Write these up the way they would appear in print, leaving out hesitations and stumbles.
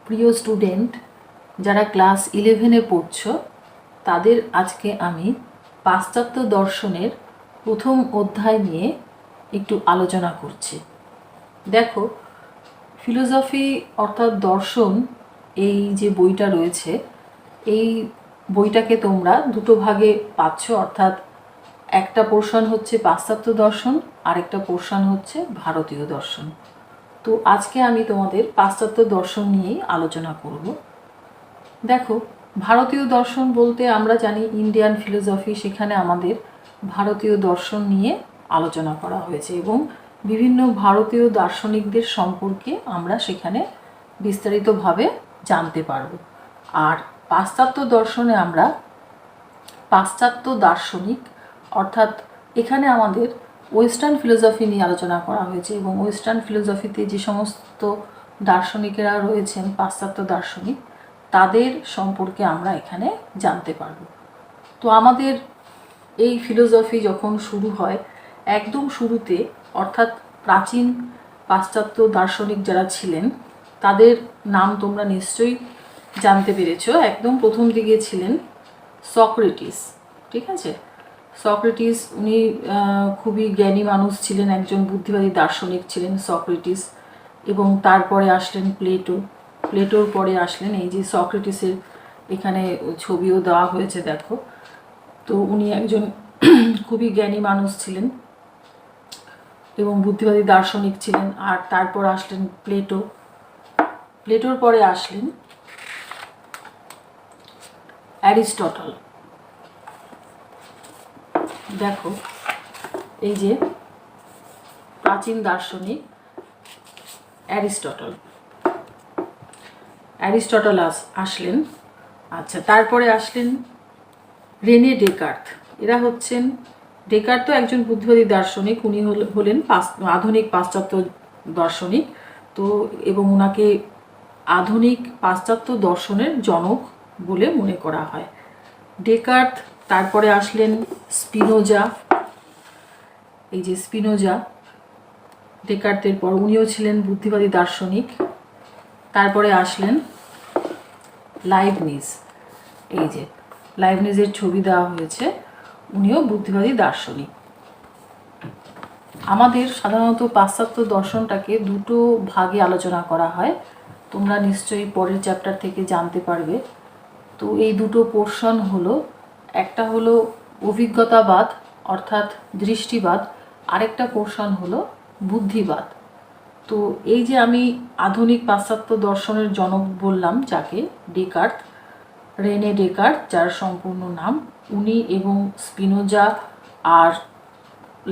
প্রিয় স্টুডেন্ট যারা ক্লাস 11-এ পড়ছো তাদের আজকে আমি পাশ্চাত্য দর্শনের প্রথম অধ্যায় নিয়ে একটু আলোচনা করছি। দেখো, ফিলোসফি অর্থাৎ দর্শন এই যে বইটা রয়েছে, এই বইটাকে তোমরা দুটো ভাগে পাচ্ছ, অর্থাৎ একটা পোর্শন হচ্ছে পাশ্চাত্য দর্শন, আরেকটা পোর্শন হচ্ছে ভারতীয় দর্শন। তো আজকে আমি তোমাদের পাশ্চাত্য দর্শন নিয়েই আলোচনা করব। দেখো, ভারতীয় দর্শন বলতে আমরা জানি ইন্ডিয়ান ফিলোসফি, সেখানে আমাদের ভারতীয় দর্শন নিয়ে আলোচনা করা হয়েছে এবং বিভিন্ন ভারতীয় দার্শনিকদের সম্পর্কে আমরা সেখানে বিস্তারিতভাবে জানতে পারব। আর পাশ্চাত্য দর্শনে আমরা পাশ্চাত্য দার্শনিক, অর্থাৎ এখানে আমাদের ওয়েস্টার্ন ফিলোসফি নিয়ে আলোচনা করা হয়েছে এবং ওয়েস্টার্ন ফিলোসফিতে যে সমস্ত দার্শনিকেরা রয়েছেন, পাশ্চাত্য দার্শনিক, তাদের সম্পর্কে আমরা এখানে জানতে পারব। তো আমাদের এই ফিলোসফি যখন শুরু হয়, একদম শুরুতে অর্থাৎ প্রাচীন পাশ্চাত্য দার্শনিক যারা ছিলেন তাদের নাম তোমরা নিশ্চয়ই জানতে পেরেছো। একদম প্রথম দিকে ছিলেন সক্রেটিস, ঠিক আছে। সক্রেটিস উনি খুবই জ্ঞানী মানুষ ছিলেন, একজন বুদ্ধিবাদী দার্শনিক ছিলেন সক্রেটিস। এবং তারপরে আসলেন প্লেটো, প্লেটোর পরে আসলেন এই যে সক্রেটিসের এখানে ছবিও দেওয়া হয়েছে, দেখো। তো উনি একজন খুবই জ্ঞানী মানুষ ছিলেন এবং বুদ্ধিবাদী দার্শনিক ছিলেন। আর তারপর আসলেন প্লেটো, প্লেটোর পরে আসলেন অ্যারিস্টটল। দেখো, এই যে প্রাচীন দার্শনিক অ্যারিস্টটল আসলেন। আচ্ছা, তারপরে আসলেন রেনে ডেকার্ত। এরা হচ্ছেন, ডেকার্ত তো একজন বুদ্ধিবাদী দার্শনিক, উনি হলেন আধুনিক পাশ্চাত্য দার্শনিক। তো এবং ওনাকে আধুনিক পাশ্চাত্য দর্শনের জনক বলে মনে করা হয় ডেকার্ত। তারপরে আসলেন স্পিনোজা, এই যে স্পিনোজা, ডেকার্তের পর উনিও ছিলেন বুদ্ধিবাদী দার্শনিক। তারপরে আসলেন লাইবনিজ, এই যে লাইবনিজের ছবি দেওয়া হয়েছে, উনিও বুদ্ধিবাদী দার্শনিক। আমাদের সাধারণত পাশ্চাত্য দর্শনটাকে দুটো ভাগে আলোচনা করা হয়, তোমরা নিশ্চয়ই পরের চ্যাপ্টার থেকে জানতে পারবে। তো এই দুটো পোর্শন হলো, একটা হলো অভিজ্ঞতাবাদ অর্থাৎ দৃষ্টিবাদ, আরেকটা পোর্শন হলো বুদ্ধিবাদ। তো এই যে আমি আধুনিক পাশ্চাত্য দর্শনের জনক বললাম যাকে, ডেকার্ত, রেনে ডেকার্ত যার সম্পূর্ণ নাম, উনি এবং স্পিনোজা আর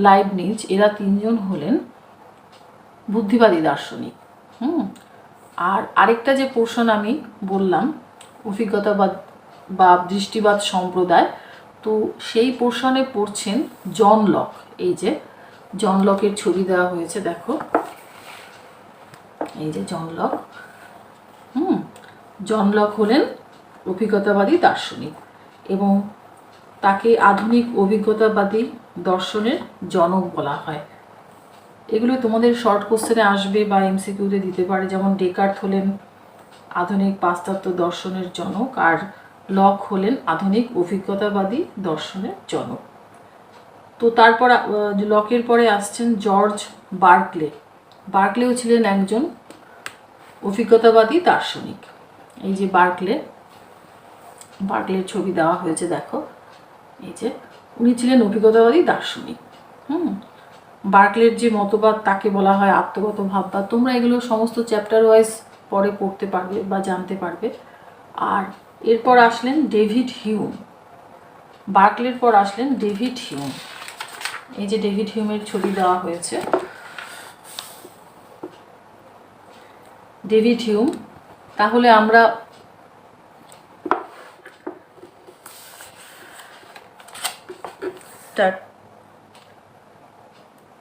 লাইবনিজ, এরা তিনজন হলেন বুদ্ধিবাদী দার্শনিক। আর আরেকটা যে পোর্শন আমি বললাম অভিজ্ঞতাবাদ বা দৃষ্টিবাদ সম্প্রদায়, তো সেই পোর্শনে পড়ছেন জন লক। এই যে জন লকের ছবি দেওয়া হয়েছে, দেখো, এই যে জন লক। জন লক হলেন অভিজ্ঞতাবাদী দার্শনিক এবং তাকে আধুনিক অভিজ্ঞতাবাদী দর্শনের জনক বলা হয়। এগুলো তোমাদের শর্ট কোশ্চেনে আসবে বা এমসিকিউতে দিতে পারে, যেমন ডেকার্ত হলেন আধুনিক পাশ্চাত্য দর্শনের জনক আর লক হলেন আধুনিক অভিজ্ঞতাবাদী দর্শনের জনক। তো তারপর লকের পরে আসছেন জর্জ বার্কলে। বার্কলেও ছিলেন একজন অভিজ্ঞতাবাদী দার্শনিক। এই যে বার্কলের ছবি দেওয়া হয়েছে, দেখো, এই যে উনি ছিলেন অভিজ্ঞতাবাদী দার্শনিক। বার্কলের যে মতবাদ তাকে বলা হয় আত্মগত ভাববাদ। তোমরা এগুলো সমস্ত চ্যাপ্টার ওয়াইজ পরে পড়তে পারবে বা জানতে পারবে। আর এরপর আসলেন ডেভিড হিউম। বার্কলের পর আসলেন ডেভিড হিউম। এই যে ডেভিড হিউমের ছবি দেওয়া হয়েছে, ডেভিড হিউম। তাহলে আমরা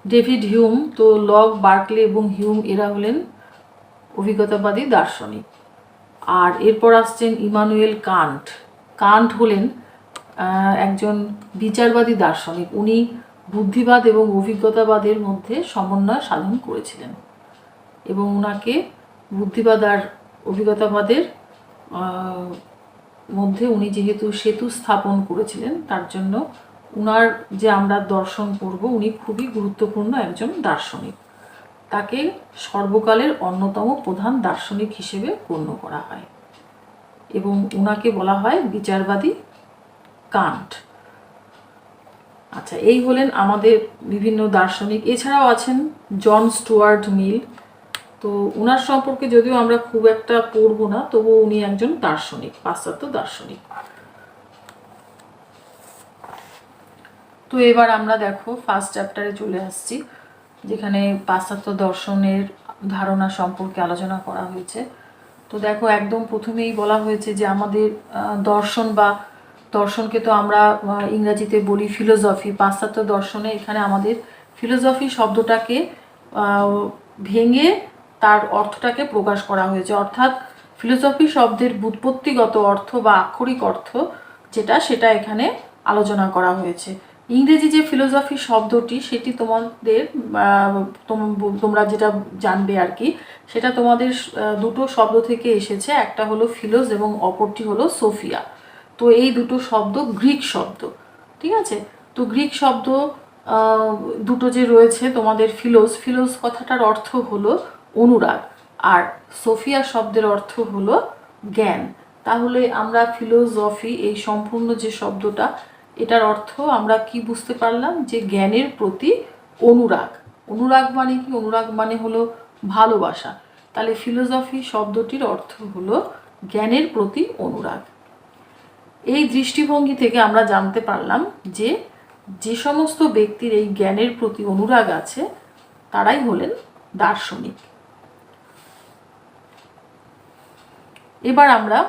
ডেভিড হিউম, তো লক, বার্কলে এবং হিউম এরা হলেন অভিজ্ঞতাবাদী দার্শনিক। আর এরপর আসছেন ইমানুয়েল কান্ট। কান্ট হলেন একজন বিচারবাদী দার্শনিক, উনি বুদ্ধিবাদ এবং অভিজ্ঞতাবাদের মধ্যে সমন্বয় সাধন করেছিলেন এবং ওনাকে বুদ্ধিবাদ আর অভিজ্ঞতাবাদের মধ্যে উনি যেহেতু সেতু স্থাপন করেছিলেন, তার জন্য উনার যে আমরা দর্শন পড়ব, উনি খুবই গুরুত্বপূর্ণ একজন দার্শনিক। তাকে সর্বকালের অন্যতম প্রধান দার্শনিক হিসেবে গণ্য করা হয় এবং উনাকে বলা হয় বিচারবাদী কান্ট। আচ্ছা, এই হলেন আমাদের বিভিন্ন দার্শনিক। এছাড়াও আছেন জন স্টুয়ার্ট মিল। তো ওনার সম্পর্কে যদিও আমরা খুব একটা পড়ব না, তবুও উনি একজন দার্শনিক, পাশ্চাত্য দার্শনিক। তো এবার আমরা দেখো ফার্স্ট চ্যাপ্টারে চলে আসছি, যেখানে পাশ্চাত্য দর্শনের ধারণা সম্পর্কে আলোচনা করা হয়েছে। তো দেখো একদম প্রথমেই বলা হয়েছে যে আমাদের দর্শন বা দর্শনকে তো আমরা ইংরাজিতে বলি ফিলোসফি। পাশ্চাত্য দর্শনে এখানে আমাদের ফিলোসফি শব্দটাকে ভেঙে তার অর্থটাকে প্রকাশ করা হয়েছে। অর্থাৎ ফিলোসফি শব্দের ব্যুৎপত্তিগত অর্থ বা আক্ষরিক অর্থ সেটা এখানে আলোচনা করা হয়েছে। ইংরেজি যে ফিলোসফি শব্দটি, সেটি তোমাদের তোমরা যেটা জানবে আর কি, সেটা তোমাদের দুটো শব্দ থেকে এসেছে। একটা হলো ফিলোস এবং অপরটি হলো সোফিয়া। তো এই দুটো শব্দ গ্রিক শব্দ, ঠিক আছে? তো গ্রিক শব্দ দুটো যে রয়েছে তোমাদের, ফিলোস কথাটার অর্থ হলো অনুরাগ, আর সোফিয়া শব্দের অর্থ হলো জ্ঞান। তাহলে আমরা ফিলোসফি এই সম্পূর্ণ যে শব্দটা, এটার অর্থ আমরা কি বুঝতে পারলাম, যে জ্ঞানের প্রতি অনুরাগ। অনুরাগ মানে কি? অনুরাগ মানে হলো ভালোবাসা। তাহলে ফিলোসফি শব্দটির অর্থ হলো জ্ঞানের প্রতি অনুরাগ। এই দৃষ্টিভঙ্গি থেকে আমরা জানতে পারলাম যে যে সমস্ত ব্যক্তির এই জ্ঞানের প্রতি অনুরাগ আছে, তারাই হলেন দার্শনিক। এবার আমরা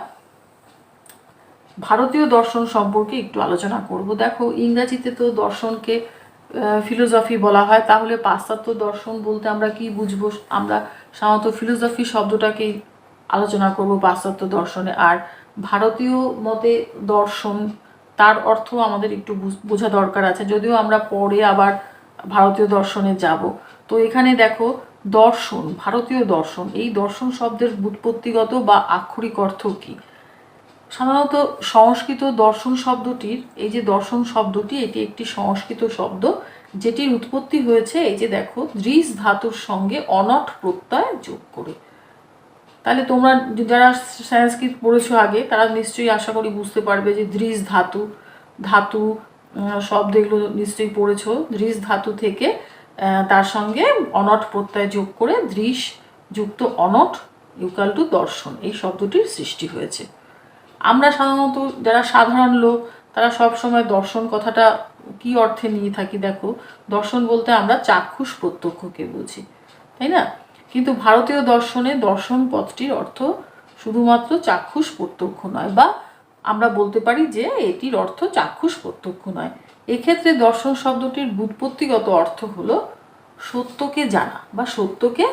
ভারতীয় দর্শন সম্পর্কে একটু আলোচনা করব। দেখো ইংরাজিতে তো দর্শনকে ফিলোসফি বলা হয়, তাহলে পাশ্চাত্য দর্শন বলতে আমরা কি বুঝবো? আমরা সাধারণত ফিলোসফি শব্দটাকেই আলোচনা করব পাশ্চাত্য দর্শনে। আর ভারতীয় মতে দর্শন, তার অর্থ আমাদের একটু বোঝা দরকার আছে, যদিও আমরা পরে আবার ভারতীয় দর্শনে যাব। তো এখানে দেখো দর্শন, ভারতীয় দর্শন, এই দর্শন শব্দের ব্যুৎপত্তিগত বা আক্ষরিক অর্থ কি? সাধারণত সংস্কৃত দর্শন শব্দটির, এই যে দর্শন শব্দটি, এটি একটি সংস্কৃত শব্দ, যেটির উৎপত্তি হয়েছে এই যে দেখো দৃশ ধাতুর সঙ্গে অনট প্রত্যয় যোগ করে। তাহলে তোমরা যারা সংস্কৃত পড়েছো আগে, তারা নিশ্চয়ই আশা করি বুঝতে পারবে যে দৃশ ধাতু শব্দ এগুলো নিশ্চয়ই পড়েছো। দৃশ ধাতু থেকে তার সঙ্গে অনট প্রত্যয় যোগ করে দৃশ যুক্ত অনট ইকুয়াল টু দর্শন, এই শব্দটির সৃষ্টি হয়েছে। আমরা সাধারণত যারা সাধারণ লোক, তারা সব সময় দর্শন কথাটা কি অর্থে নিয়ে থাকি? দেখো, দর্শন বলতে আমরা চাক্ষুষ প্রত্যক্ষকে বুঝি, তাই না? কিন্তু ভারতীয় দর্শনে দর্শন পদটির অর্থ শুধুমাত্র চাক্ষুষ প্রত্যক্ষ নয়, বা আমরা বলতে পারি যে এটির অর্থ চাক্ষুষ প্রত্যক্ষ নয়। এক্ষেত্রে দর্শন শব্দটির ব্যুৎপত্তিগত অর্থ হলো সত্যকে জানা বা সত্যকে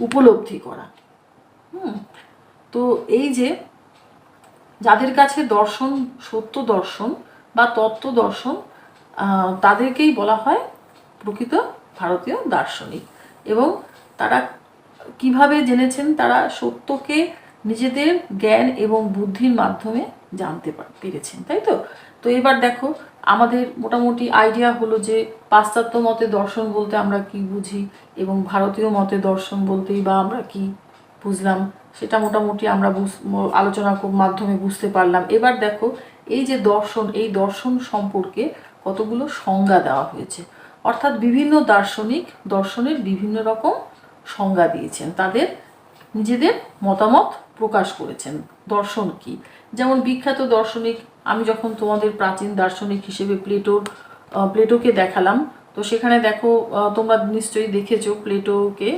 উপলব্ধি করা। তো এই যে যাদের কাছে দর্শন, সত্য দর্শন বা তত্ত্ব দর্শন, তাদেরকেই বলা হয় প্রকৃত ভারতীয় দার্শনিক। এবং তারা কিভাবে জেনেছেন? তারা সত্যকে নিজেদের জ্ঞান এবং বুদ্ধির মাধ্যমে জানতে পেরেছেন, তাই তো? তো এবার দেখো আমাদের মোটামুটি আইডিয়া হলো যে পাশ্চাত্য মতে দর্শন বলতে আমরা কি বুঝি এবং ভারতীয় মতে দর্শন বলতেই বা আমরা কি বুঝলাম, সেটা মোটামুটি আমরা আলোচনার মাধ্যমে বুঝতে পারলাম। এবার দেখো এই যে দর্শন, এই দর্শন সম্পর্কে কতগুলো সংজ্ঞা দেওয়া হয়েছে। অর্থাৎ বিভিন্ন দার্শনিক দর্শনের বিভিন্ন রকম সংজ্ঞা দিয়েছেন, তাদের নিজেদের মতামত প্রকাশ করেছেন দর্শন কি। যেমন বিখ্যাত দার্শনিক, আমি যখন তোমাদের প্রাচীন দার্শনিক হিসেবে প্লেটোকে দেখালাম, তো সেখানে দেখো তোমরা নিশ্চয়ই দেখেছো প্লেটোকে,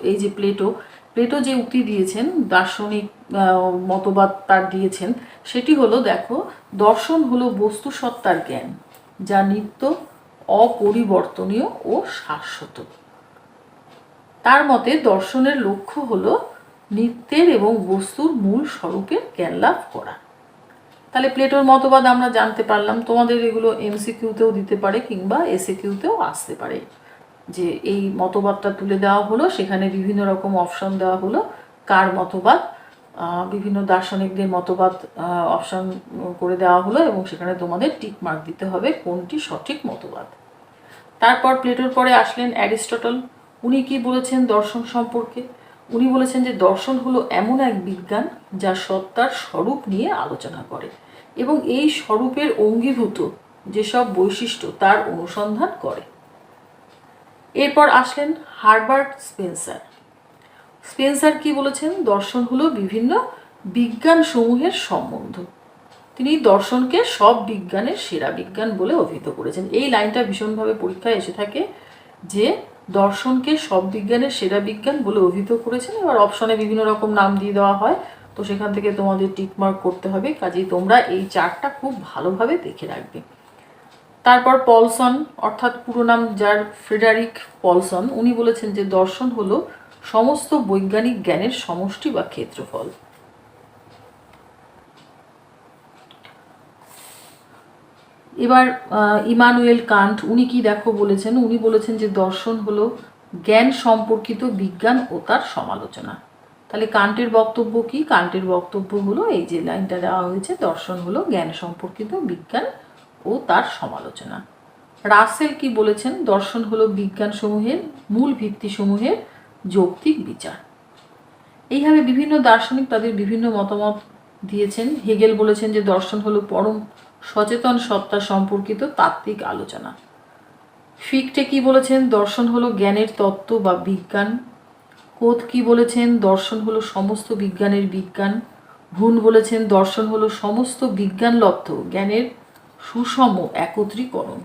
এই যে প্লেটো যে উক্তি দিয়েছেন, দার্শনিক মতবাদ তার দিয়েছেন, সেটি হলো দেখো, দর্শন হলো বস্তু সত্তার জ্ঞান, যা নিত্য, অপরিবর্তনীয় ও শাশ্বত। তার মতে দর্শনের লক্ষ্য হলো নিত্যের এবং বস্তুর মূল স্বরূপের জ্ঞান লাভ করা। তাহলে প্লেটোর মতবাদ আমরা জানতে পারলাম। তোমাদের এগুলো এমসিকিউতেও দিতে পারে কিংবা এসএকিউতেও আসতে পারে, যে এই মতবাদটা তুলে দেওয়া হলো, সেখানে বিভিন্ন রকম অপশন দেওয়া হলো, কার মতবাদ, বিভিন্ন দার্শনিকদের মতবাদ অপশন করে দেওয়া হলো এবং সেখানে তোমাদের টিক মার্ক দিতে হবে কোনটি সঠিক মতবাদ। তারপর প্লেটোর পরে আসলেন অ্যারিস্টটল। উনি কি বলেছেন দর্শন সম্পর্কে? উনি বলেছেন যে দর্শন হলো এমন এক বিজ্ঞান যা সত্তার স্বরূপ নিয়ে আলোচনা করে এবং এই স্বরূপের অঙ্গীভূত যেসব বৈশিষ্ট্য তার অনুসন্ধান করে। এরপর আসলেন হারবার্ট স্পেন্সার। স্পেন্সার কি বলেছেন? দর্শন হলো বিভিন্ন বিজ্ঞান সমূহের সম্বন্ধ। তিনি দর্শনকে সব বিজ্ঞানের সেরা বিজ্ঞান বলে অভিহিত করেছেন। এই লাইনটা ভীষণভাবে পরীক্ষায় এসে থাকে যে দর্শনকে সব বিজ্ঞানের সেরা বিজ্ঞান বলে অভিহিত করেছেন। এবার অপশনে বিভিন্ন রকম নাম দিয়ে দেওয়া হয়, তো সেখান থেকে তোমাদের টিকমার্ক করতে হবে। কাজেই তোমরা এই চার্টটা খুব ভালোভাবে দেখে রাখবে। তারপর পলসন, অর্থাৎ পুরো নাম যার ফ্রেডারিক পলসন, উনি বলেছেন যে দর্শন হলো সমস্ত বৈজ্ঞানিক জ্ঞানের সমষ্টি বা ক্ষেত্রফল। এবার ইমানুয়েল কান্ট, উনি কি দেখো বলেছেন? উনি বলেছেন যে দর্শন হলো জ্ঞান সম্পর্কিত বিজ্ঞান ও তার সমালোচনা। তাহলে কান্টের বক্তব্য কি? কান্টের বক্তব্য হলো এই যে লাইনটা দেওয়া হয়েছে, দর্শন হলো জ্ঞান সম্পর্কিত বিজ্ঞান ও তার সমালোচনা। রাসেল কি বলেছেন? দর্শন হলো বিজ্ঞানসমূহের মূল ভিত্তিসমূহের যৌক্তিক বিচার। এইভাবে বিভিন্ন দার্শনিক তাদের বিভিন্ন মতামত দিয়েছেন। হেগেল বলেছেন যে দর্শন হলো পরম সচেতন সত্তা সম্পর্কিত তাত্ত্বিক আলোচনা। ফিকটে কি বলেছেন? দর্শন হলো জ্ঞানের তত্ত্ব বা বিজ্ঞান। কোথ কি বলেছেন? দর্শন হলো সমস্ত বিজ্ঞানের বিজ্ঞান। ভুন বলেছেন দর্শন হলো সমস্ত বিজ্ঞানলব্ধ জ্ঞানের সুষম একত্রীকরণ।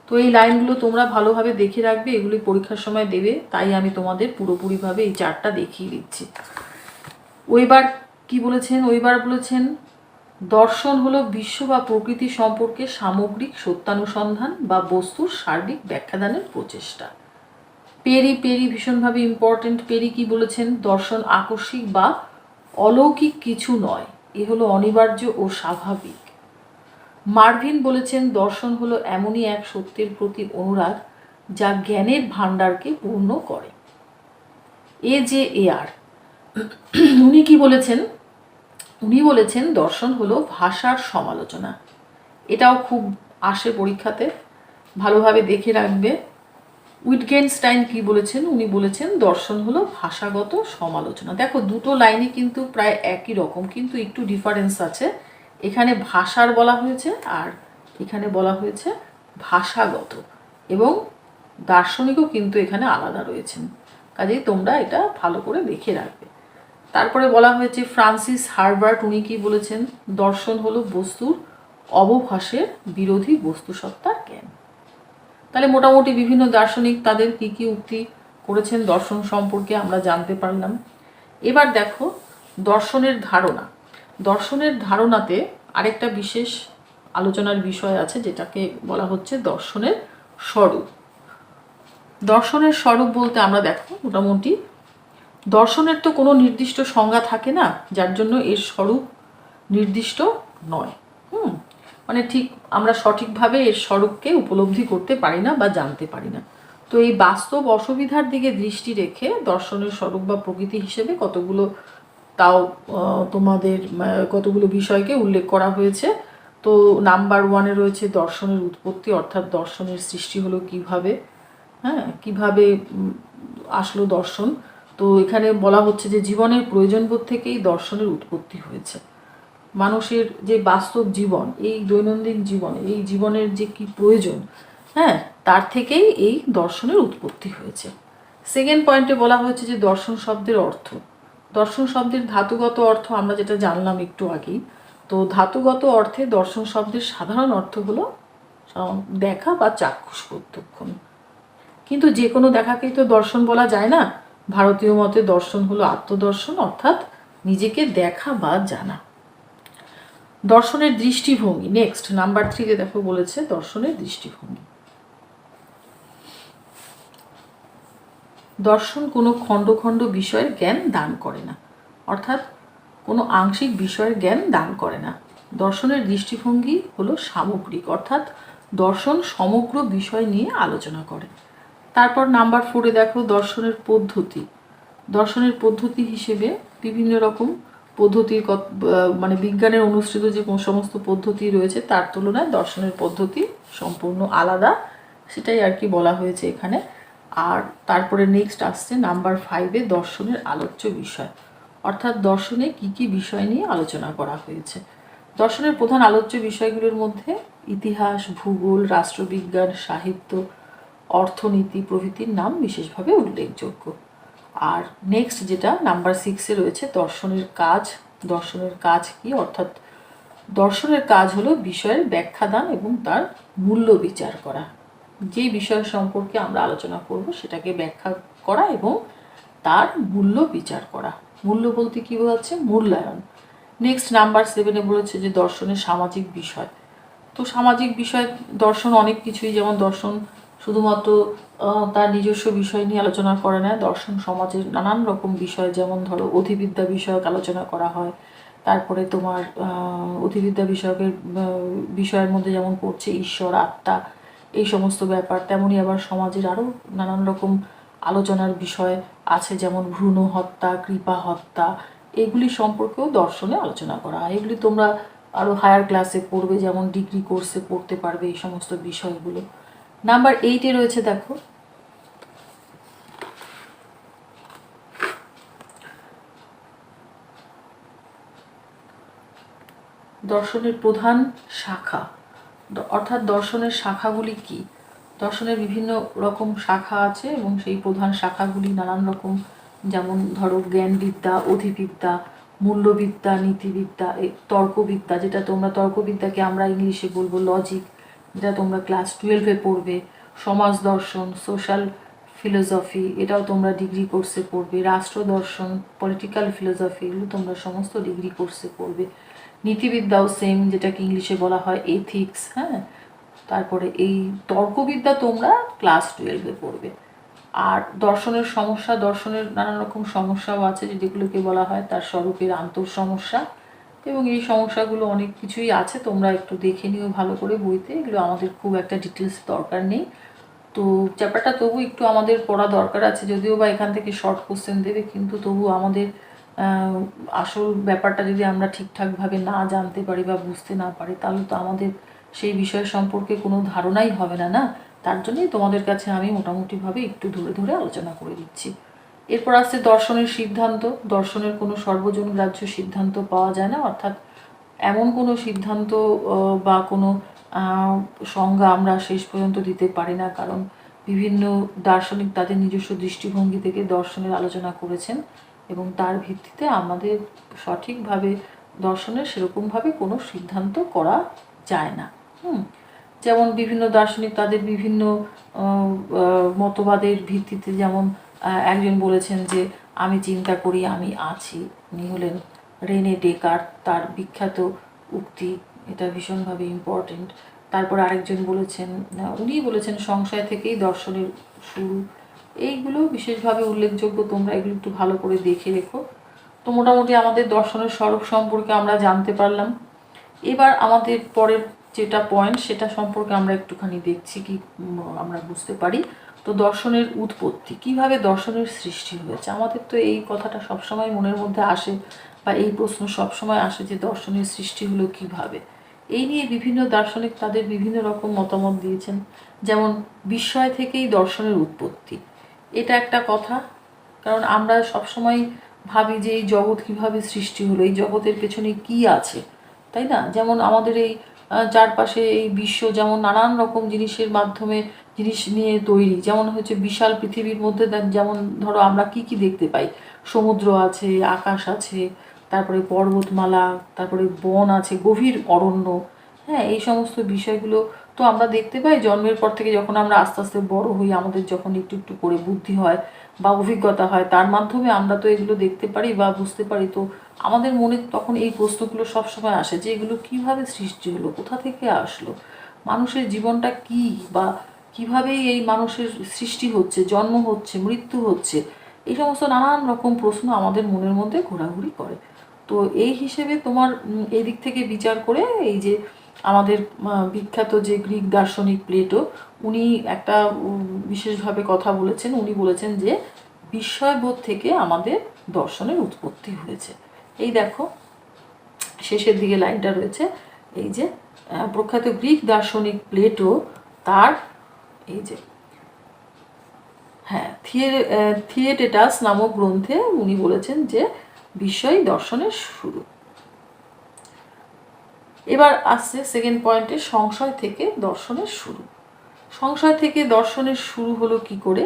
তো এই লাইনগুলো তোমরা ভালোভাবে দেখে রাখবে, এগুলি পরীক্ষার সময় দেবে, তাই আমি তোমাদের পুরোপুরিভাবে এই চার্টটা দেখিয়ে দিচ্ছি। ওয়েবার কি বলেছেন? ওয়েবার বলেছেন দর্শন হলো বিশ্ব বা প্রকৃতি সম্পর্কে সামগ্রিক সত্যানুসন্ধান বা বস্তুর সার্বিক ব্যাখ্যাদানের প্রচেষ্টা। পেরি ভীষণভাবে ইম্পর্টেন্ট। পেরি কি বলেছেন? দর্শন আকস্মিক বা অলৌকিক কিছু নয়, এ হলো অনিবার্য ও স্বাভাবিক। মার্ভিন বলেছেন দর্শন হলো এমনই এক সত্যের প্রতি অনুরাগ যা জ্ঞানের ভাণ্ডারকে পূর্ণ করে। এ.জে.এয়ার উনি কি বলেছেন? উনি বলেছেন দর্শন হলো ভাষার সমালোচনা। এটাও খুব আসে পরীক্ষাতে, ভালোভাবে দেখে রাখবে। উইটগেনস্টাইন কি বলেছেন? উনি বলেছেন দর্শন হলো ভাষাগত সমালোচনা। দেখো দুটো লাইনে কিন্তু প্রায় একই রকম, কিন্তু একটু ডিফারেন্স আছে। এখানে ভাষার বলা হয়েছে আর এখানে বলা হয়েছে ভাষাগত, এবং দার্শনিকও কিন্তু এখানে আলাদা রয়েছেন। কাজেই তোমরা এটা ভালো করে দেখে রাখবে। তারপরে বলা হয়েছে ফ্রান্সিস হারবার্ট, উনি কি বলেছেন? দর্শন হলো বস্তুর অবভাসের বিরোধী বস্তুসত্তার জ্ঞান। তাহলে মোটামুটি বিভিন্ন দার্শনিক তাদের কি কি উক্তি করেছেন দর্শন সম্পর্কে আমরা জানতে পারলাম। এবার দেখো দর্শনের ধারণা। দর্শনের ধারণাতে আরেকটা বিশেষ আলোচনার বিষয় আছে, যেটাকে বলা হচ্ছে দর্শনের স্বরূপ। দর্শনের স্বরূপ বলতে আমরা দেখো মোটামুটি দর্শনের তো কোনো নির্দিষ্ট সংজ্ঞা থাকে না, যার জন্য এর স্বরূপ নির্দিষ্ট নয়। মানে ঠিক আমরা সঠিকভাবে এর স্বরূপকে উপলব্ধি করতে পারি না বা জানতে পারি না। তো এই বাস্তব অসুবিধার দিকে দৃষ্টি রেখে দর্শনের স্বরূপ বা প্রকৃতি হিসেবে কতগুলো তোমাদের কতগুলো বিষয়কে উল্লেখ করা হয়েছে। তো নাম্বার 1-এ রয়েছে দর্শনের উৎপত্তি, অর্থাৎ দর্শনের সৃষ্টি হলো কিভাবে, কিভাবে আসলো দর্শন। তো এখানে বলা হচ্ছে যে জীবনের প্রয়োজনবোধ থেকেই দর্শনের উৎপত্তি হয়েছে। মানুষের যে বাস্তব জীবন, এই দৈনন্দিন জীবন, এই জীবনের যে কি প্রয়োজন, তার থেকেই এই দর্শনের উৎপত্তি হয়েছে। সেকেন্ড পয়েন্টে বলা হয়েছে যে দর্শন শব্দের অর্থ। দর্শন শব্দের ধাতুগত অর্থ আমরা যেটা জানলাম একটু আগেই। তো ধাতুগত অর্থে দর্শন শব্দের সাধারণ অর্থ হলো দেখা বা চাক্ষুষ প্রত্যক্ষণ। কিন্তু যে কোনো দেখাকেই তো দর্শন বলা যায় না। ভারতীয় মতে দর্শন হলো আত্মদর্শন, অর্থাৎ নিজেকে দেখা বা জানা। দর্শনের দৃষ্টিভঙ্গি। নেক্সট নাম্বার 3-তে দেখো বলেছে দর্শনের দৃষ্টিভঙ্গি। দর্শন কোনো খণ্ড খণ্ড বিষয়ের জ্ঞান দান করে না, অর্থাৎ কোনো আংশিক বিষয়ের জ্ঞান দান করে না। দর্শনের দৃষ্টিভঙ্গি হলো সামগ্রিক, অর্থাৎ দর্শন সমগ্র বিষয় নিয়ে আলোচনা করে। তারপর নাম্বার 4-এ দেখো দর্শনের পদ্ধতি। দর্শনের পদ্ধতি হিসেবে বিভিন্ন রকম পদ্ধতির মানে বিজ্ঞানের অনুসৃত যে সমস্ত পদ্ধতি রয়েছে তার তুলনায় দর্শনের পদ্ধতি সম্পূর্ণ আলাদা, সেটাই আর কি বলা হয়েছে এখানে। আর তারপরে নেক্সট আসছে নাম্বার 5-এ দর্শনের আলোচ্য বিষয়, অর্থাৎ দর্শনে কি কি বিষয় নিয়ে আলোচনা করা হয়েছে। দর্শনের প্রধান আলোচ্য বিষয়গুলোর মধ্যে ইতিহাস, ভূগোল, রাষ্ট্রবিজ্ঞান, সাহিত্য, অর্থনীতি প্রভৃতির নাম বিশেষভাবে উল্লেখযোগ্য। আর নেক্সট যেটা নাম্বার 6-এ রয়েছে দর্শনের কাজ। দর্শনের কাজ কি, অর্থাৎ দর্শনের কাজ হলো বিষয়ের ব্যাখ্যা দান এবং তার মূল্য বিচার করা। যেই বিষয় সম্পর্কে আমরা আলোচনা করব সেটাকে ব্যাখ্যা করা এবং তার মূল্য বিচার করা। মূল্য বলতে কী বোঝাচ্ছে? মূল্যায়ন। নেক্সট নাম্বার 7-এ বলেছে যে দর্শনের সামাজিক বিষয়। তো সামাজিক বিষয় দর্শন অনেক কিছুই, যেমন দর্শন শুধুমাত্র তার নিজস্ব বিষয় নিয়ে আলোচনা করে না, দর্শন সমাজের নানান রকম বিষয়, যেমন ধরো অধিবিদ্যা বিষয়ক আলোচনা করা হয়। তারপরে তোমার অধিবিদ্যা বিষয়ের মধ্যে যেমন পড়ছে ঈশ্বর, আত্মা, এই সমস্ত ব্যাপার। তেমনই আবার সমাজের আরও নানান রকম আলোচনার বিষয় আছে, যেমন ভ্রূণ হত্যা, কৃপা হত্যা, এগুলি সম্পর্কেও দর্শনে আলোচনা করা হয়। এগুলি তোমরা আরও হায়ার ক্লাসে পড়বে, যেমন ডিগ্রি কোর্সে পড়তে পারবে এই সমস্ত বিষয়গুলো। নাম্বার 8-এ রয়েছে দেখো দর্শনের প্রধান শাখা, অর্থাৎ দর্শনের শাখাগুলি কি। দর্শনের বিভিন্ন রকম শাখা আছে এবং সেই প্রধান শাখাগুলি নানান রকম, যেমন ধরো জ্ঞানবিদ্যা, অধিবিদ্যা, মূল্যবিদ্যা, নীতিবিদ্যা, তর্কবিদ্যা, যেটা তোমরা তর্কবিদ্যাকে আমরা ইংলিশে বলবো লজিক, যেটা তোমরা ক্লাস 12-এ পড়বে। সমাজ দর্শন, সোশ্যাল ফিলোসফি, এটাও তোমরা ডিগ্রি কোর্সে পড়বে। রাষ্ট্র দর্শন, পলিটিক্যাল ফিলোসফি, এগুলো তোমরা সমস্ত ডিগ্রি কোর্সে পড়বে। নীতিবিদ্যাও সেম, যেটাকে ইংলিশে বলা হয় এথিক্স। হ্যাঁ, তারপরে এই তর্কবিদ্যা তোমরা ক্লাস 12-এ পড়বে। আর দর্শনের সমস্যা, দর্শনের নানান রকম সমস্যাও আছে যেগুলোকে বলা হয় তার স্বরূপের আন্তর সমস্যা, এবং এই সমস্যাগুলো অনেক কিছুই আছে, তোমরা একটু দেখে নিও ভালো করে বইতে। এগুলো আমাদের খুব একটা ডিটেলস দরকার নেই, তো চ্যাপ্টারটা তবু একটু আমাদের পড়া দরকার আছে, যদিও বা এখান থেকে শর্ট কোশ্চেন দেবে, কিন্তু তবু আমাদের আসল ব্যাপারটা যদি আমরা ঠিকঠাকভাবে না জানতে পারি বা বুঝতে না পারি, তাহলে তো আমাদের সেই বিষয় সম্পর্কে কোনো ধারণাই হবে না, না? তার জন্যই তোমাদের কাছে আমি মোটামুটিভাবে একটু ধরে ধরে আলোচনা করে দিচ্ছি। এরপর আসছে দর্শনের সিদ্ধান্ত। দর্শনের কোনো সর্বজনগ্রাহ্য সিদ্ধান্ত পাওয়া যায় না, অর্থাৎ এমন কোনো সিদ্ধান্ত বা কোনো সংজ্ঞা আমরা শেষ পর্যন্ত দিতে পারি না, কারণ বিভিন্ন দার্শনিক তাদের নিজস্ব দৃষ্টিভঙ্গি থেকে দর্শনের আলোচনা করেছেন এবং তার ভিত্তিতে আমাদের সঠিকভাবে দর্শনের সেরকমভাবে কোনো সিদ্ধান্ত করা যায় না। যেমন বিভিন্ন দার্শনিক তাদের বিভিন্ন মতবাদের ভিত্তিতে, যেমন একজন বলেছেন যে আমি চিন্তা করি আমি আছি, উনি হলেন রেনে ডেকার্ট, তার বিখ্যাত উক্তি, এটা ভীষণভাবে ইম্পর্টেন্ট। তারপর আরেকজন বলেছেন, উনি বলেছেন সংশয় থেকেই দর্শনের শুরু। এইগুলো বিশেষভাবে উল্লেখযোগ্য, তোমরা এগুলো একটু ভালো করে দেখে রেখো। তো মোটামুটি আমাদের দর্শনের স্বরূপ সম্পর্কে আমরা জানতে পারলাম। এবার আমাদের পরের যেটা পয়েন্ট সেটা সম্পর্কে আমরা একটুখানি দেখছি কি আমরা বুঝতে পারি। তো দর্শনের উৎপত্তি, কিভাবে দর্শনের সৃষ্টি হয়েছে। আমাদের তো এই কথাটা সবসময় মনের মধ্যে আসে, বা এই প্রশ্ন সবসময় আসে যে দর্শনের সৃষ্টি হলো কিভাবে। এই নিয়ে বিভিন্ন দার্শনিক তাদের বিভিন্ন রকম মতামত দিয়েছেন, যেমন বিস্ময় থেকেই দর্শনের উৎপত্তি, এটা একটা কথা। কারণ আমরা সবসময় ভাবি যে এই জগৎ কীভাবে সৃষ্টি হলো, এই জগতের পেছনে কি আছে, তাই না? যেমন আমাদের এই চারপাশে এই বিশ্ব যেমন নানান রকম জিনিসের মাধ্যমে জিনিস নিয়ে তৈরি, যেমন হচ্ছে বিশাল পৃথিবীর মধ্যে যেমন ধরো আমরা কি কি দেখতে পাই, সমুদ্র আছে, আকাশ আছে, তারপরে পর্বতমালা, তারপরে বন আছে, গভীর অরণ্য। হ্যাঁ, এই সমস্ত বিষয়গুলো তো আমরা দেখতে পাই জন্মের পর থেকে। যখন আমরা আস্তে আস্তে বড় হই, আমাদের যখন একটু একটু করে বুদ্ধি হয় বা অভিজ্ঞতা হয়, তার মাধ্যমে আমরা তো এগুলো দেখতে পারি বা বুঝতে পারি। তো আমাদের মনে তখন এই প্রশ্নগুলো সবসময় আসে যে এগুলো কিভাবে সৃষ্টি হলো, কোথা থেকে আসলো, মানুষের জীবনটা কি, বা কিভাবে এই মানুষের সৃষ্টি হচ্ছে, জন্ম হচ্ছে, মৃত্যু হচ্ছে, এই সমস্ত নানান রকম প্রশ্ন আমাদের মনের মধ্যে ঘোরাঘুরি করে। তো এই হিসেবে তোমার এই দিক থেকে বিচার করে এই যে আমাদের বিখ্যাত যে গ্রিক দার্শনিক প্লেটো, উনি একটা বিশেষভাবে কথা বলেছেন। উনি বলেছেন যে বিস্ময়বোধ থেকে আমাদের দর্শনের উৎপত্তি হয়েছে। এই দেখো শেষের দিকে লাইনটা রয়েছে, এই যে প্রখ্যাত গ্রিক দার্শনিক প্লেটো তার এই যে থিয়েটেটাস নামক গ্রন্থে উনি বলেছেন যে বিশ্বই দর্শনের শুরু। এবার আসছে সেকেন্ড পয়েন্টে, সংশয় থেকে দর্শনের শুরু। সংশয় থেকে দর্শনের শুরু হলো কি করে?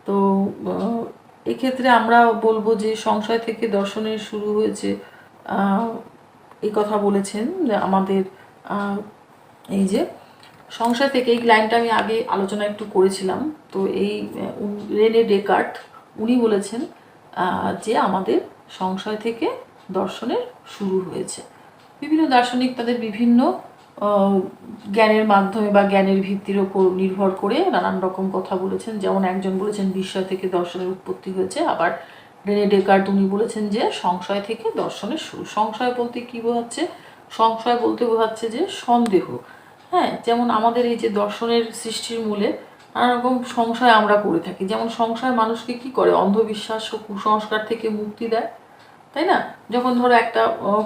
তো এক্ষেত্রে আমরা বলবো যে সংশয় থেকে দর্শনের শুরু হয়েছে, এই কথা বলেছেন আমাদের এই যে সংশয় থেকে, এই লাইনটা আমি আগে আলোচনা একটু করেছিলাম। তো এই রেনে ডেকার্ট উনি বলেছেন যে আমাদের সংশয় থেকে দর্শনের শুরু হয়েছে। বিভিন্ন দার্শনিক তাদের বিভিন্ন জ্ঞানের মাধ্যমে বা জ্ঞানের ভিত্তির ওপর নির্ভর করে নানান রকম কথা বলেছেন। যেমন একজন বলেছেন বিস্ময় থেকে দর্শনের উৎপত্তি হয়েছে, আবার রেনে ডেকার্ট উনি বলেছেন যে সংশয় থেকে দর্শনের শুরু। সংশয় বলতে কি বোঝাচ্ছে? সংশয় বলতে বোঝাচ্ছে যে সন্দেহ। হ্যাঁ, যেমন আমাদের এই যে দর্শনের সৃষ্টির মূলে নানা রকম সংশয় আমরা করে থাকি। যেমন সংশয় মানুষকে কি করে? অন্ধবিশ্বাস ও কুসংস্কার থেকে মুক্তি দেয়, তাই না? যখন ধরো একটা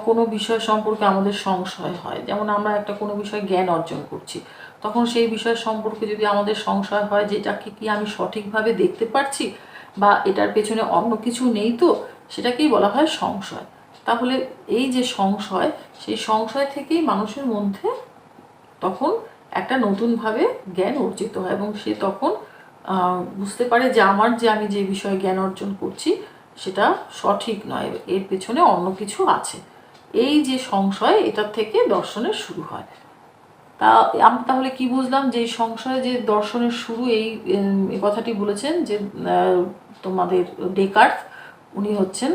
কোনো বিষয় সম্পর্কে আমাদের সংশয় হয়, যেমন আমরা একটা কোনো বিষয়ে জ্ঞান অর্জন করছি, তখন সেই বিষয় সম্পর্কে যদি আমাদের সংশয় হয় যে এটাকে কি আমি সঠিকভাবে দেখতে পারছি বা এটার পেছনে অন্য কিছু নেই, তো সেটাকেই বলা হয় সংশয়। তাহলে এই যে সংশয়, সেই সংশয় থেকেই মানুষের মধ্যে তখন একটা নতুনভাবে জ্ঞান অর্জিত হয় এবং সে তখন বুঝতে পারে যে আমি যে বিষয়ে জ্ঞান অর্জন করছি সেটা সঠিক নয়, এর পেছনে অন্য কিছু আছে। এই যে সংশয়, এটার থেকে দর্শনের শুরু হয়। আমরা তাহলে কি বুঝলাম? যে সংশয় যে দর্শনের শুরু, এই কথাটি বলেছেন যে তোমাদের ডেকার্ট, উনি হচ্ছেন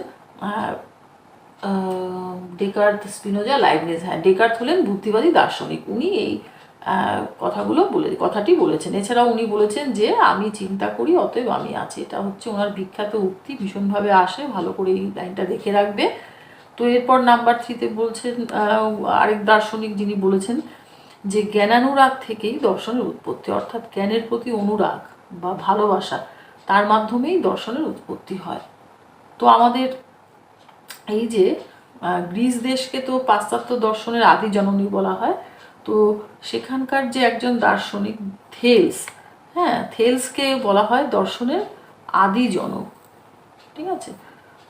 ডেকার্ট, স্পিনোজা, লাইবনিজ। হ্যাঁ, ডেকার্ট হলেন বুদ্ধিবাদী দার্শনিক, উনি এই কথাটি বলেছেন। এছাড়াও উনি বলেছেন যে আমি চিন্তা করি অতএব আমি আছি। এটা হচ্ছে ওনার বিখ্যাত উক্তি, ভীষণভাবে আসে, ভালো করে এই লাইনটা দেখে রাখবে। তো এরপর নাম্বার 3-তে বলছেন আরেক দার্শনিক যিনি বলেছেন যে জ্ঞানানুরাগ থেকেই দর্শনের উৎপত্তি, অর্থাৎ জ্ঞানের প্রতি অনুরাগ বা ভালোবাসা, তার মাধ্যমেই দর্শনের উৎপত্তি হয়। তো আমাদের এই যে গ্রিস দেশকে তো পাশ্চাত্য দর্শনের আদি জননী বলা হয়। তো সেখানকার যে একজন দার্শনিক থেলস, হ্যাঁ, থেলসকে বলা হয় দর্শনের আদি জনক, ঠিক আছে?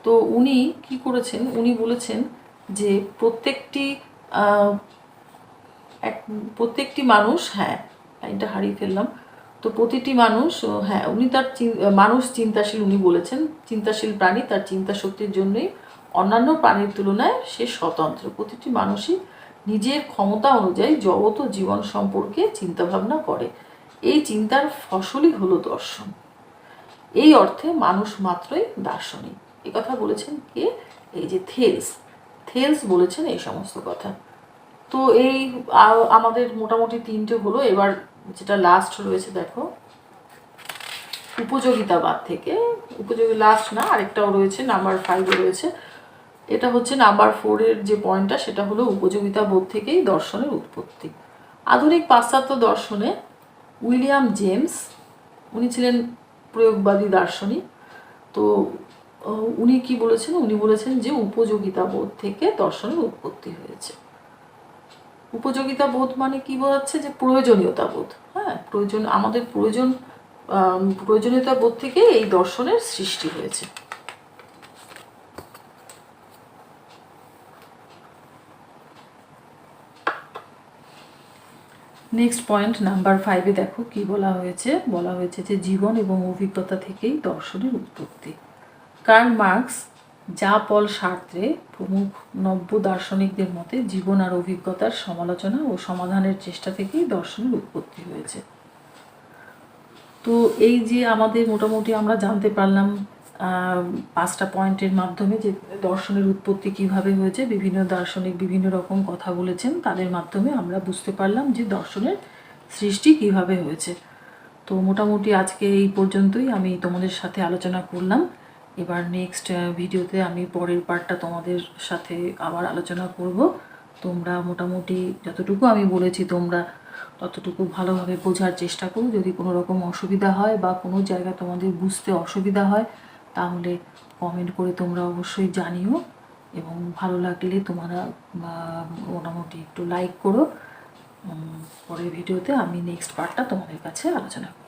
তো উনি কি করেছেন? উনি বলেছেন যে প্রত্যেকটি মানুষ, হ্যাঁ লাইনটা হারিয়ে ফেললাম, তো প্রতিটি মানুষ, হ্যাঁ উনি তার মানুষ চিন্তাশীল, উনি বলেছেন চিন্তাশীল প্রাণী, তার চিন্তা শক্তির জন্যই অন্যান্য প্রাণীর তুলনায় সে স্বতন্ত্র। প্রতিটি মানুষই নিজের ক্ষমতা অনুযায়ী জগৎ ও জীবন সম্পর্কে চিন্তাভাবনা করে, এই চিন্তার ফসলই হলো দর্শন। এই অর্থে মানুষ মাত্রই দার্শনিক। এ কথা বলেছেন কে? এই যে থেলস বলেছেন এই সমস্ত কথা। তো এই আমাদের মোটামুটি 3টে হলো। এবার যেটা লাস্ট রয়েছে দেখো, উপযোগিতাবাদ থেকে, উপযোগী লাস্ট না, আরেকটাও রয়েছে, নাম্বার 5-এ রয়েছে। এটা হচ্ছে নাম্বার 4-এর যে পয়েন্টটা, সেটা হলো উপযোগিতাবোধ থেকেই দর্শনের উৎপত্তি। আধুনিক পাশ্চাত্য দর্শনে উইলিয়াম জেমস, উনি ছিলেন প্রয়োগবাদী দার্শনিক। তো উনি কি বলেছেন? উনি বলেছেন যে উপযোগিতাবোধ থেকে দর্শনের উৎপত্তি হয়েছে। উপযোগিতা বোধ মানে কি বোঝাচ্ছে? যে প্রয়োজনীয়তা বোধ। হ্যাঁ, আমাদের প্রয়োজনীয়তা বোধ থেকে এই দর্শনের সৃষ্টি হয়েছে। নেক্সট পয়েন্ট নাম্বার 5-এ দেখো কি বলা হয়েছে। বলা হয়েছে যে জীবন এবং অভিজ্ঞতা থেকেই দর্শনের উৎপত্তি। কার্ল মার্কস, যা পল সার্ত্রে প্রমুখ নব্য দার্শনিকদের মতে জীবন আর অভিজ্ঞতার সমালোচনা ও সমাধানের চেষ্টা থেকেই দর্শনের উৎপত্তি হয়েছে। তো এই যে আমাদের মোটামুটি আমরা জানতে পারলাম 5টা পয়েন্টের মাধ্যমে যে দর্শনের উৎপত্তি কিভাবে হয়েছে। বিভিন্ন দার্শনিক বিভিন্ন রকম কথা বলেছেন, তাদের মাধ্যমে আমরা বুঝতে পারলাম যে দর্শনের সৃষ্টি কিভাবে হয়েছে। তো মোটামুটি আজকে এই পর্যন্তই আমি তোমাদের সাথে আলোচনা করলাম। এবার নেক্সট ভিডিওতে আমি পরের পার্টটা তোমাদের সাথে আবার আলোচনা করব। তোমরা মোটামুটি যতটুকু আমি বলেছি তোমরা ততটুকু ভালোভাবে বোঝার চেষ্টা করো। যদি কোনো রকম অসুবিধা হয় বা কোনো জায়গা তোমাদের বুঝতে অসুবিধা হয় তাহলে কমেন্ট করে তোমরা অবশ্যই জানিও, এবং ভালো লাগলে তোমরা মোটামুটি একটু লাইক করো। পরের ভিডিওতে আমি নেক্সট পার্টটা তোমাদের কাছে আলোচনা করব।